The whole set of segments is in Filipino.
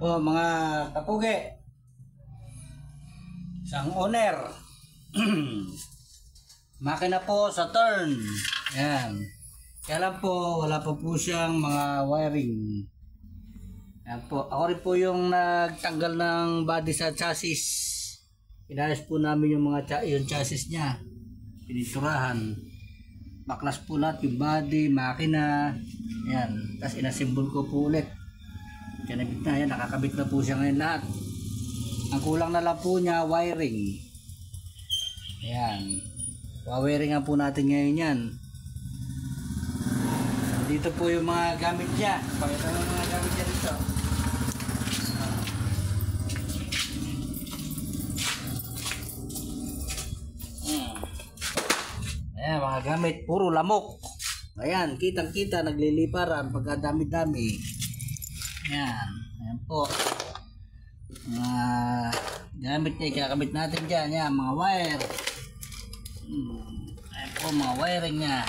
O mga kapugi, isang owner. Makina po sa turn. Yan. Kaya lang po, wala pa po siyang mga wiring. Yan po. Ako rin po yung nagtanggal ng body sa chassis. Inayos po namin yung mga yung chassis niya. Pininturahan. Baklas po lahat yung body, makina. Yan. Tapos inasimbol ko po ulit. Kinabit na yan. Nakakabit na po siya ngayon lahat. Ang kulang na lang po niya, wiring. Ayan. Wawiringan po natin ngayon yan. Dito po yung mga gamit niya. Pakita mo mga gamit niya dito. Ayan, mga gamit. Puro lamok. Ayan, kitang-kita. Nagliliparan pagkadami-dami. Ayan. Ayan po. Mga gamit niya. Ikakabit natin dyan. Ayan, mga wire. Ayan po, mga wiring niya.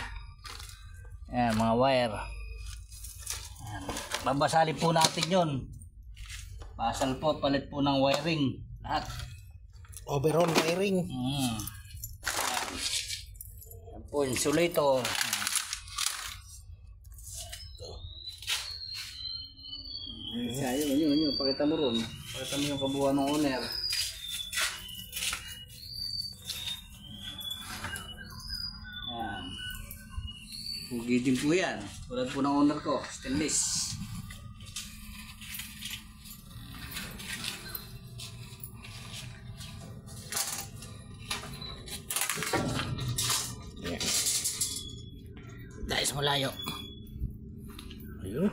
Ayan, mga wire. Ayan. Babasali po natin yun. Basal po, palit po ng wiring. Lahat. Overall wiring. Ayan po, insulator. Yun. Pakita mo ron. Pakita mo yung kabuuan ng owner. Ayan. Pugi din po yan. Tulad po ng owner ko. Stainless. Dahil sa malayo. Ayun.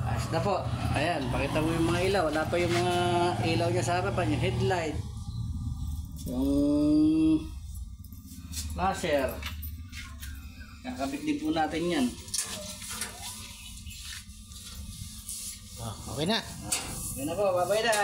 Ayos na po. Ayan, pakita mo yung mga ilaw. Wala pa yung mga ilaw niya sa harapan. Yung headlight. Yung flasher. Kakabit din po natin yan. Okay na. Yun na po, babay na.